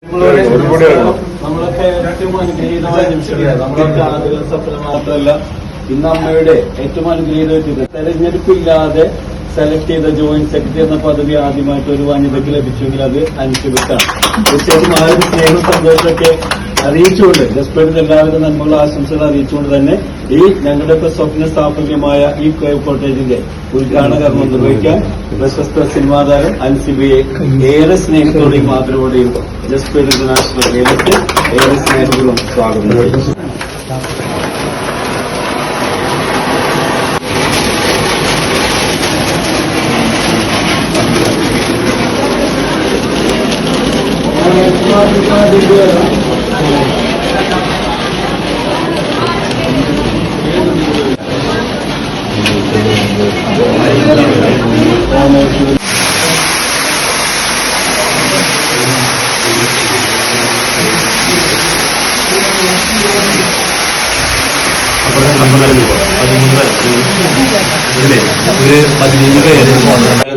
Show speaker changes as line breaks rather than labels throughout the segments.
നമ്മളൊക്കെ ഏറ്റവും അനുഗ്രഹീതമായ നിമിഷങ്ങളാണ്. നമ്മളൊക്കെ ആഗ്രഹ സഫലം മാത്രമല്ല, ഇന്ന് അമ്മയുടെ ഏറ്റവും അനുഗ്രഹീത തെരഞ്ഞെടുപ്പില്ലാതെ സെലക്ട് ചെയ്ത ജോയിന്റ് സെക്രട്ടറി എന്ന പദവി ആദ്യമായിട്ട് ഒരു വനിതയ്ക്ക് ലഭിച്ചെങ്കിൽ അത് അനുസരിച്ചാണ്. തീർച്ചയായിട്ടും ആ ഒരു സ്നേഹം സന്തോഷമൊക്കെ അറിയിച്ചുകൊണ്ട് ജസ്പ്രീത് എല്ലാവരും നന്മകൾ ആശംസകൾ അറിയിച്ചുകൊണ്ട് തന്നെ ഈ ഞങ്ങളുടെയൊക്കെ സ്വപ്ന സ്ഥാപനമായ ഈ കോട്ടേജിന്റെ ഉദ്ഘാടന കർമ്മം നിർവഹിക്കാൻ പ്രശസ്ത സിനിമാ താരം അൻസിബയെ ഏറെ സ്നേഹത്തോടെയും ആദരവോടെയും ജസ്പ്രീത് ഇന്റർനാഷണൽ കേരളത്തിൽ ഏറെ സ്നേഹങ്ങളും സ്വാഗതം ചെയ്തു.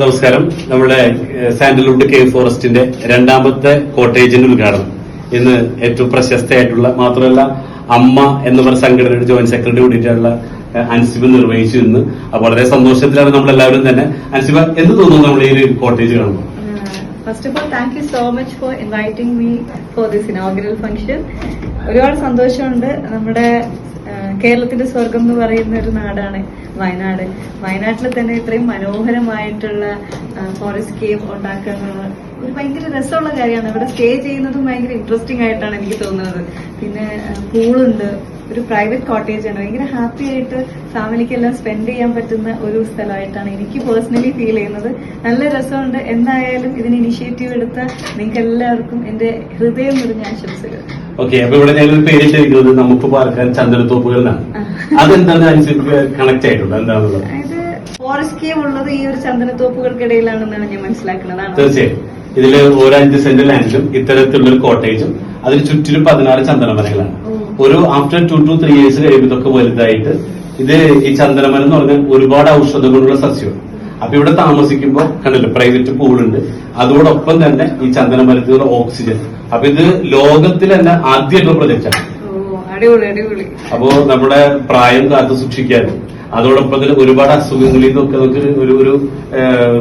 നമസ്കാരം. നമ്മുടെ സാൻഡൽവുഡ് കേവ് ഫോറസ്റ്റിന്റെ രണ്ടാമത്തെ കോട്ടേജിന്റെ ഉദ്ഘാടനം ഇന്ന് ഏറ്റവും പ്രശസ്തയായിട്ടുള്ള, മാത്രമല്ല അമ്മ എന്ന് പറഞ്ഞ സംഘടനയുടെ ജോയിന്റ് സെക്രട്ടറി കൂടിയിട്ടുള്ള അൻസിബ നിർവഹിച്ചു. ഇന്ന് വളരെ സന്തോഷത്തിലാണ് നമ്മളെല്ലാവരും തന്നെ. അൻസിബ, എന്ത് തോന്നുന്നു നമ്മൾ ഈ ഒരു കോട്ടേജ് കാണുമ്പോൾ?
First of all, thank you so much for inviting me for this inaugural function. ഒരുപാട് സന്തോഷമുണ്ട്. നമ്മുടെ കേരളത്തിന്റെ സ്വർഗം എന്ന് പറയുന്ന ഒരു നാടാണ് വയനാട്. വയനാട്ടിൽ തന്നെ ഇത്രയും മനോഹരമായിട്ടുള്ള ഫോറസ്റ്റ് കേവ് ഉണ്ടാക്കുക എന്നുള്ള ഒരു ഭയങ്കര രസമുള്ള കാര്യമാണ്. ഇവിടെ സ്റ്റേ ചെയ്യുന്നതും ഭയങ്കര ഇൻട്രസ്റ്റിംഗ് ആയിട്ടാണ് എനിക്ക് തോന്നുന്നത്. പിന്നെ പൂളുണ്ട്, ഒരു പ്രൈവറ്റ് കോട്ടേജ് ആണ്. ഭയങ്കര ഹാപ്പി ആയിട്ട് ഫാമിലിക്കെല്ലാം സ്പെൻഡ് ചെയ്യാൻ പറ്റുന്ന ഒരു സ്ഥലമായിട്ടാണ് എനിക്ക് പേഴ്സണലി ഫീൽ ചെയ്യുന്നത്. നല്ല രസമുണ്ട്. എന്തായാലും ഇതിന് ഇനിഷ്യേറ്റീവ് എടുത്ത നിങ്ങൾക്ക് എല്ലാവർക്കും എന്റെ ഹൃദയം നിറഞ്ഞ ആശംസകൾ.
ഓക്കെ, അപ്പൊ ഇവിടെ ഞങ്ങൾ പേരിട്ടിരിക്കുന്നത് നമുക്ക് പാർക്കാൻ ചന്ദനത്തോപ്പുകളിലാണ്. അതെന്താണ് അനുസരിച്ച് കണക്ട് ആയിട്ടുള്ളത്? എന്താണുള്ളത്?
അതായത് ഫോറസ്റ്റ് കേവ് ഉള്ളത് ഈ ഒരു ചന്ദനത്തോപ്പുകൾക്കിടയിലാണെന്നാണ് ഞാൻ മനസ്സിലാക്കുന്നത്.
തീർച്ചയായും ഇതില് ഒരു 5 സെന്റ് ലാൻഡിലും ഇത്തരത്തിലുള്ളൊരു കോട്ടേജും അതിന് ചുറ്റിലും 16 ചന്ദനമരങ്ങളാണ്. ഒരു ആഫ്റ്റർ 2 to 3 years കഴിയുമ്പോൾ ഇതൊക്കെ വലുതായിട്ട് ഇത് ഈ ചന്ദനമരം എന്ന് പറഞ്ഞാൽ ഒരുപാട് ഔഷധ ഗുണമുള്ള സസ്യമാണ്. അപ്പൊ ഇവിടെ താമസിക്കുമ്പോൾ കണ്ടല്ലോ, പ്രൈവറ്റ് പൂളുണ്ട്, അതോടൊപ്പം തന്നെ ഈ ചന്ദനമരത്തിലുള്ള ഓക്സിജൻ. അപ്പൊ ഇത് ലോകത്തിൽ തന്നെ ആദ്യമായിട്ടുള്ള പ്രൊജക്റ്റാണ്. അപ്പോ നമ്മുടെ പ്രായം കാത്തു സൂക്ഷിക്കാനും അതോടൊപ്പം തന്നെ ഒരുപാട് അസുഖങ്ങളിൽ നിന്നൊക്കെ നമുക്ക് ഒരു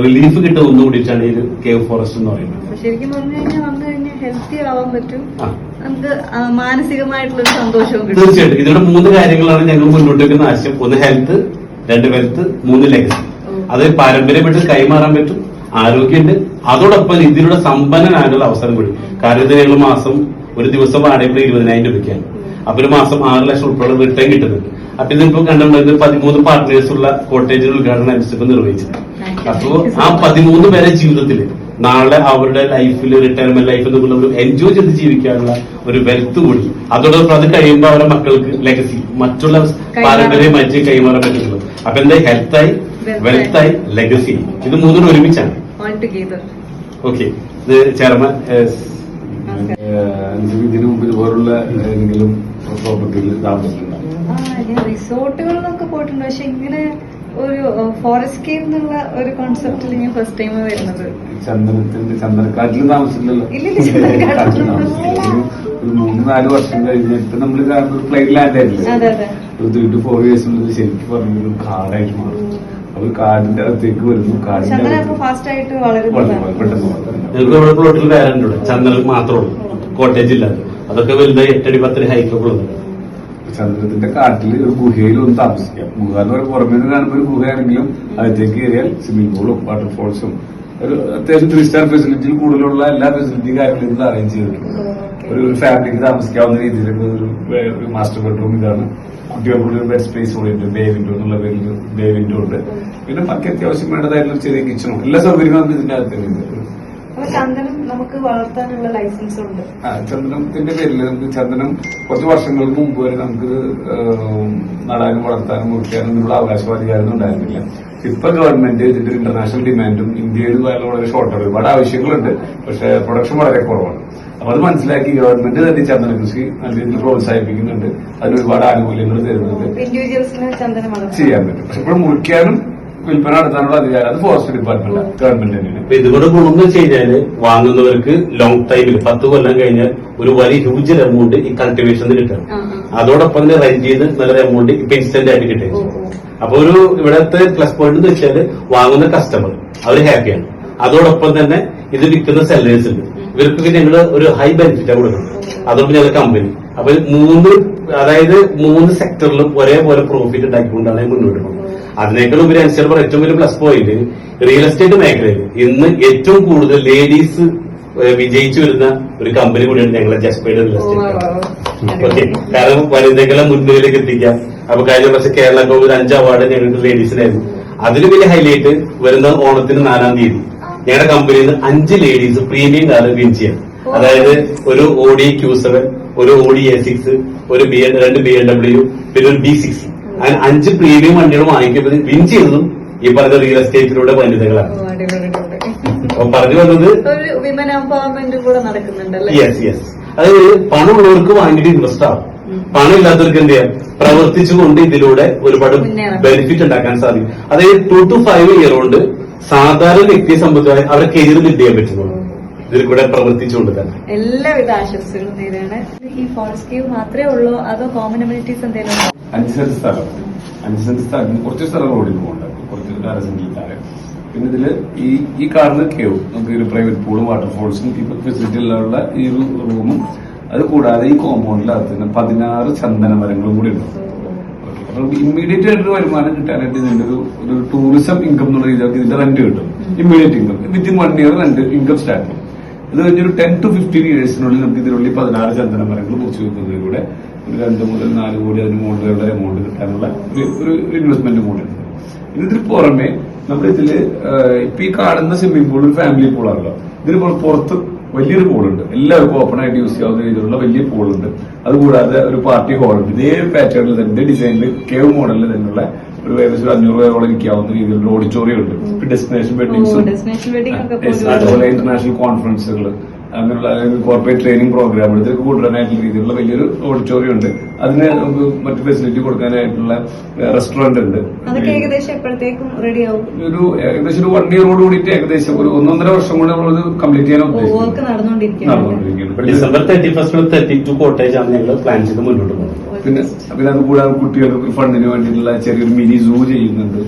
റിലീഫ് കിട്ടുന്ന ഒന്നുകൂടിയിട്ടാണ് ഈ കേവ് ഫോറസ്റ്റ് എന്ന് പറയുന്നത്.
ശരിക്കും പറഞ്ഞു കഴിഞ്ഞാൽ വന്നു കഴിഞ്ഞാൽ ഹെൽത്തി ആവാൻ പറ്റും, നമുക്ക് മാനസികമായിട്ടുള്ള സന്തോഷവും കിട്ടും.
തീർച്ചയായിട്ടും ഇതിവിടെ 3 കാര്യങ്ങളാണ് ഞങ്ങൾ മുന്നോട്ട് വെക്കുന്ന ആശയം. 1 ഹെൽത്ത്, 2 വെൽത്ത്, 3 ലെഗസി. അത് പാരമ്പര്യമായിട്ട് കൈമാറാൻ പറ്റും, ആരോഗ്യമുണ്ട്, അതോടൊപ്പം ഇതിലൂടെ സമ്പന്നനാകാനുള്ള അവസരം കൂടി. കാരണം ഇത് ഞങ്ങൾ മാസം ഒരു ദിവസം വാടക 20,000 രൂപയ്ക്കാണ്. അപ്പൊ ഒരു മാസം 6 ലക്ഷം ഉൾപ്പെടെ റിട്ടേൺ കിട്ടുന്നുണ്ട്. അപ്പൊ ഇതിപ്പോ കണ്ടുള്ളത് 13 പാർട്ട്നേഴ്സ് ഉള്ള കോട്ടേജിന്റെ ഉദ്ഘാടനം അനുസരിച്ച് നിർവഹിച്ചത്. അപ്പോ ആ 13 പേരെ ജീവിതത്തിൽ നാളെ അവരുടെ ലൈഫിൽ റിട്ടയർമെന്റ് ലൈഫ് എന്നുള്ള എൻജോയ് ചെയ്ത് ജീവിക്കാനുള്ള ഒരു വെൽത്ത് കൂടി, അതോടൊപ്പം അത് കഴിയുമ്പോൾ അവരുടെ മക്കൾക്ക് ലെഗസി മറ്റുള്ള പാരമ്പര്യമായിട്ട് കൈമാറാൻ പറ്റുള്ളൂ. അപ്പൊ എന്താ ഹെൽത്തായി, വെൽത്തായി, ലെഗസി, ഇത് 3 ഒരുമിച്ചാണ്. ഓക്കെ, ഇത് ചെയർമാൻ
ഇതിനു മുമ്പ് ഇതുപോലുള്ള ഏതെങ്കിലും പ്രോപ്പർട്ടിയിൽ താമസിച്ചിട്ടുണ്ടോ?
ഞാൻ റിസോർട്ടുകളിലൊക്കെ പോയിട്ടുണ്ട്, പക്ഷെ ഇങ്ങനെ ഒരു ഫോറസ്റ്റ് കേവ് എന്നുള്ള ഒരു കോൺസെപ്റ്റിൽ ഞാൻ ഫസ്റ്റ് ടൈം വരുന്നത്.
ചന്ദനക്കാട്ടിൽ താമസിച്ചില്ലല്ലോ? ഒരു 3-4 വർഷം കഴിഞ്ഞിട്ട് നമ്മൾ കാണുന്ന ഫ്ലൈറ്റ് ലാൻഡ് ആയിട്ടില്ലേ, ഒരു 3 to 4 years ശരിക്കും പറഞ്ഞൊരു കാടായിട്ട് മാറും. അവർ കാടിന്റെ അകത്തേക്ക് വരുന്നു.
ഫാസ്റ്റായിട്ട് വളരെ
പെട്ടെന്ന് പ്ലോട്ടിൽ വേറെ ചന്ദനം മാത്രമേ ഉള്ളൂ, കോട്ടേജ് ഇല്ലാതെ. അതൊക്കെ വലുതായി 8 അടി 10 അടി ഹൈറ്റൊക്കെ ഉള്ളത്.
ചന്ദ്രത്തിന്റെ കാട്ടിൽ ഒരു ഗുഹയിൽ ഒന്ന് താമസിക്കാം. ഗുഹ എന്ന് പറയുമ്പോൾ പുറമേ നിന്ന് കാണുമ്പോൾ ഒരു ഗുഹയാണെങ്കിലും അകത്തേക്ക് കയറിയാൽ സ്വിമ്മിംഗ് പൂളും വാട്ടർഫോൾസും ഒരു അത്യാവശ്യം 3 സ്റ്റാർ ഫെസിലിറ്റിയിൽ കൂടുതലുള്ള എല്ലാ ഫെസിലിറ്റി കാര്യങ്ങളും ഇത് അറേഞ്ച് ചെയ്തിട്ടുണ്ട്. ഒരു ഫാമിലിക്ക് താമസിക്കാവുന്ന രീതിയിലുള്ള ഒരു മാസ്റ്റർ ബെഡ്റൂം ഇതാണ്. കുട്ടികൾക്കുള്ള ഒരു ബെഡ് സ്പേസ് കൂടി ഉണ്ട്. ബേ വിൻഡോ എന്നുള്ള പേരിൽ ബേ വിൻഡോ ഉണ്ട്. പിന്നെ ബാക്കി അത്യാവശ്യം വേണ്ടതായിട്ടുള്ള ചെറിയ കിച്ചണും എല്ലാ സൗകര്യങ്ങളും ഇതിന്റെ അകത്ത് തന്നെ ഉണ്ട്.
ചന്ദനം നമുക്ക് വളർത്താനുള്ള ലൈസൻസ് ഉണ്ട്.
ചന്ദനത്തിന്റെ പേരിൽ നമുക്ക് ചന്ദനം കുറച്ച് വർഷങ്ങൾക്ക് മുമ്പ് വരെ നമുക്ക് നടാനും വളർത്താനും മുറിക്കാനും നമ്മുടെ അവകാശവാധികാരം ഉണ്ടായിരുന്നില്ല. ഇപ്പൊ ഗവൺമെന്റ് ഇതിന്റെ ഇന്റർനാഷണൽ ഡിമാൻഡും ഇന്ത്യയിൽ വളരെ ഷോർട്ടാണ്, ഒരുപാട് ആവശ്യങ്ങളുണ്ട്, പക്ഷെ പ്രൊഡക്ഷൻ വളരെ കുറവാണ്. അപ്പൊ അത് മനസ്സിലാക്കി ഗവൺമെന്റ് തന്നെ ചന്ദന കൃഷി നല്ല രീതിയിൽ പ്രോത്സാഹിപ്പിക്കുന്നുണ്ട്. അതിന് ഒരുപാട് ആനുകൂല്യങ്ങൾ തരുന്നുണ്ട്, ചെയ്യാൻ പറ്റും. പക്ഷെ ഇപ്പോൾ മുറിക്കാനും
വിൽപ്പന നടത്താനുള്ള അധികാരം അത് ഫോറസ്റ്റ് ഡിപ്പാർട്ട്മെന്റ് ഗവൺമെന്റ് തന്നെയാണ്.
അപ്പൊ ഇതുകൊണ്ട് ഗുണമെന്ന് വെച്ച് കഴിഞ്ഞാല് വാങ്ങുന്നവർക്ക് ലോങ് ടൈമിൽ 10 കൊല്ലം കഴിഞ്ഞാൽ ഒരു വലിയ ഹ്യൂജ് എമൗണ്ട് ഈ കൾട്ടിവേഷന് കിട്ടും. അതോടൊപ്പം തന്നെ റെന്റ് ചെയ്ത് നല്ലൊരു എമൗണ്ട് ഇപ്പൊ ഇൻസ്റ്റന്റ് ആയിട്ട് കിട്ടും. അപ്പൊ ഒരു ഇവിടത്തെ പ്ലസ് പോയിന്റ് എന്ന് വെച്ചാല് വാങ്ങുന്ന കസ്റ്റമർ അവർ ഹാപ്പിയാണ്. അതോടൊപ്പം തന്നെ ഇത് വിൽക്കുന്ന സെല്ലേഴ്സ് ഉണ്ട്, ഇവർക്കൊക്കെ ഞങ്ങൾ ഒരു ഹൈ ബെനിഫിറ്റാണ് കൊടുക്കുന്നത്. അതോടൊപ്പം ഞങ്ങൾ കമ്പനി അപ്പൊ 3 സെക്ടറിലും ഒരേപോലെ പ്രോഫിറ്റ് ഉണ്ടാക്കിക്കൊണ്ടാണ് മുന്നോട്ട് പോകുന്നത്. അതിനേക്കാൾ ഉപരി അനുസരിച്ച് ഏറ്റവും വലിയ പ്ലസ് പോയിന്റ് റിയൽ എസ്റ്റേറ്റ് മേഖലയിൽ ഇന്ന് ഏറ്റവും കൂടുതൽ ലേഡീസ് വിജയിച്ചു വരുന്ന ഒരു കമ്പനി കൂടിയാണ് ഞങ്ങളെ ജസ്പേഡ് റിയൽ എസ്റ്റേറ്റ്. ഓക്കെ, കാരണം വനിതകളെ മുൻനിരയിലേക്ക് എത്തിക്കാം. അപ്പൊ കഴിഞ്ഞ വർഷം കേരള ഗവൺമെന്റ് 5 അവാർഡ് ഞങ്ങൾക്ക് ലേഡീസിനായിരുന്നു. അതിൽ വലിയ ഹൈലൈറ്റ് വരുന്ന ഓണത്തിന് 4-ാം തീയതി ഞങ്ങളുടെ കമ്പനിയിൽ നിന്ന് 5 ലേഡീസ് പ്രീമിയം കാർ വിൻ ചെയ്യാം. അതായത് ഒരു ഓഡി Q7, ഒരു ഓഡി A6, ഒരു 2 BMW, പിന്നെ ഒരു B6. അങ്ങനെ 5 പ്രീമിയം വണ്ടികൾ വാങ്ങിക്കുമ്പോൾ വിൻ ചെയ്തതും ഈ പറഞ്ഞ റിയൽ എസ്റ്റേറ്റിലൂടെ വനിതകളാണ്. അപ്പൊ പറഞ്ഞു വന്നത്
വിമൻ എംപവർമെന്റ് കൂടെ നടക്കുന്നുണ്ടല്ലേ?
യെസ്. അതായത് പണമുള്ളവർക്ക് വാങ്ങിയിട്ട് ഇൻവെസ്റ്റ് ആവും, പണം ഇല്ലാത്തവർക്ക് എന്ത് ചെയ്യാം, പ്രവർത്തിച്ചുകൊണ്ട് ഇതിലൂടെ ഒരുപാട് ബെനിഫിറ്റ് ഉണ്ടാക്കാൻ സാധിക്കും. അതായത് 2 to 5 ഇയർ കൊണ്ട് സാധാരണ വ്യക്തിയെ സംബന്ധിച്ച് അവരെ കരിയർ ബിൽഡ് ചെയ്യാൻ പറ്റുന്നുള്ളൂ ഇതിൽ കൂടെ പ്രവർത്തിച്ചുകൊണ്ട് തന്നെ.
എല്ലാവിധ ആശംസകളും നേരാണ്. ഈ ഫോറസ്റ്റ് കേവ് മാത്രമേ ഉള്ളൂ അതോ കോമൺ അമ്യൂണിറ്റീസ് എന്തെങ്കിലും ഉണ്ടോ?
5 സെന്റ് സ്ഥലം, 5 സെന്റ് സ്ഥലം, കുറച്ച് സ്ഥലം റോഡിൽ പോകുന്നുണ്ട്, കുറച്ച് 1/2 സെന്റിൽ താഴെ. പിന്നെ ഇതില് ഈ കാണുന്ന കേവ് നമുക്ക് ഒരു പ്രൈവറ്റ് പൂളും വാട്ടർഫോൾസും ഫെസിലിറ്റി ഉള്ള ഈ ഒരു റൂമും, അത് കൂടാതെ ഈ കോമ്പൗണ്ടിനകത്ത് 16 ചന്ദന മരങ്ങളും കൂടി ഉണ്ട്. അപ്പൊ ഇമ്മീഡിയറ്റ് ആയിട്ടൊരു വരുമാനം കിട്ടാനായിട്ട് ഇതിന്റെ ഒരു ടൂറിസം ഇൻകം എന്നുള്ള രീതിയിൽ ഇതിന്റെ റെന്റ് കിട്ടും. Immediate income within 1 year rent income start ചെയ്യും. ഇത് കഴിഞ്ഞൊരു 10 to 15 ഇയേഴ്സിനുള്ളിൽ നമുക്ക് ഇതിനുള്ളിൽ 16 ചന്ദന മരങ്ങൾ മുറിച്ചു വെക്കുന്നതിലൂടെ ഒരു 2 മുതൽ 4 കോടി അതിന് മുകളിലുള്ള എമൗണ്ട് കിട്ടാനുള്ള ഒരു ഇൻവെസ്റ്റ്മെന്റ് കൂടെ ഉണ്ട്. ഇതിന് പുറമെ നമ്മുടെ ഇതില് ഇപ്പൊ ഈ കാണുന്ന സ്വിമ്മിംഗ് പൂൾ ഒരു ഫാമിലി പൂളാണല്ലോ. ഇതിന് പുറത്ത് വലിയൊരു പൂളുണ്ട്, എല്ലാവർക്കും ഓപ്പൺ ആയിട്ട് യൂസ് ചെയ്യാവുന്ന രീതിയിലുള്ള വലിയ പൂളുണ്ട്. അതുകൂടാതെ ഒരു പാർട്ടി ഹാളുണ്ട്. ഇതേ പാറ്റേണിൽ തന്നെ ഡിസൈനിൽ കേവ് മോഡലിൽ തന്നെയുള്ള ഒരു ഏകദേശം 500 രൂപയോളം ഇരിക്കാവുന്ന രീതിയിലുള്ള ഓഡിറ്റോറിയം ഉണ്ട്. ഡെസ്റ്റിനേഷൻ വെഡിങ്സും അതുപോലെ ഇന്റർനാഷണൽ കോൺഫറൻസുകൾ അങ്ങനെയുള്ള കോർപ്പറേറ്റ് ട്രെയിനിങ് പ്രോഗ്രാമുകൾ ഇതൊക്കെ കൊണ്ടുവരാനായിട്ടുള്ള രീതിയിലുള്ള വലിയൊരു ഓഡിറ്റോറിയം ഉണ്ട്. അതിന് നമുക്ക് മറ്റു ഫെസിലിറ്റി കൊടുക്കാനായിട്ടുള്ള റെസ്റ്റോറന്റ് ഉണ്ട്.
ഏകദേശം എപ്പോഴത്തേക്കും റെഡിയാവും?
ഒരു ഏകദേശം ഒരു 1 ഇയറോട് കൂടിയിട്ട് ഏകദേശം ഒരു 1.5 വർഷം കൊണ്ട് നമ്മളത് കംപ്ലീറ്റ് ചെയ്യാൻ
നടന്നുകൊണ്ടിരിക്കുകയാണ്.
ഡിസംബർ 31 32 കോട്ടേജ് ആണ് ഞങ്ങൾ പ്ലാൻ ചെയ്ത് മുന്നോട്ട് പോകുന്നത്.
പിന്നെ അതുകൂടാതെ കുട്ടികൾക്ക് ഫണ്ടിന് വേണ്ടിയിട്ടുള്ള ചെറിയൊരു മിനി സൂ ചെയ്യുന്നുണ്ട്.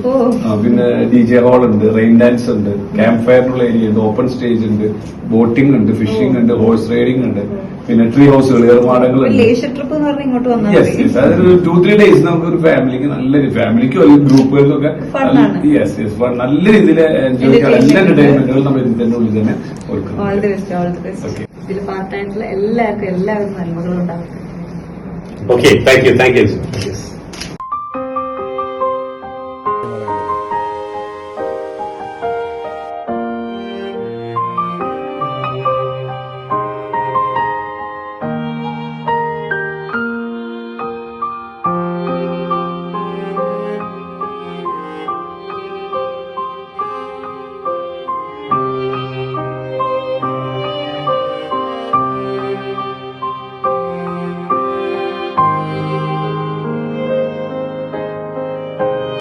പിന്നെ DJ ഹാൾ ഉണ്ട്, റെയിൻ ഡാൻസ് ഉണ്ട്, ക്യാമ്പ് ഫയറിനുള്ള ഏരിയ ഉണ്ട്, ഓപ്പൺ സ്റ്റേജ് ഉണ്ട്, ബോട്ടിംഗ് ഉണ്ട്, ഫിഷിംഗ് ഉണ്ട്, ഹോഴ്സ് റൈഡിംഗ് ഉണ്ട്, പിന്നെ ട്രീ ഹൗസുകൾ, ഏർമാടങ്ങളുണ്ട്. അതൊരു 2-3 ഡേയ്സ് നമുക്ക് ഒരു ഫാമിലിക്ക് നല്ലൊരു ഫാമിലിക്കോ അല്ലെങ്കിൽ ഗ്രൂപ്പുകൾക്കൊക്കെ നല്ല രീതിയിൽ എൻജോയ് ചെയ്യാൻ എല്ലാ എന്റർടൈൻമെന്റുകൾ നമ്മൾ ഇതിന്റെ ഉള്ളിൽ തന്നെ ഒരുക്കും.
ഇതിൽ പാർട്ടായിട്ടുള്ള എല്ലാവർക്കും എല്ലാവരും നന്മകളും ഉണ്ടാവും.
Okay, thank you.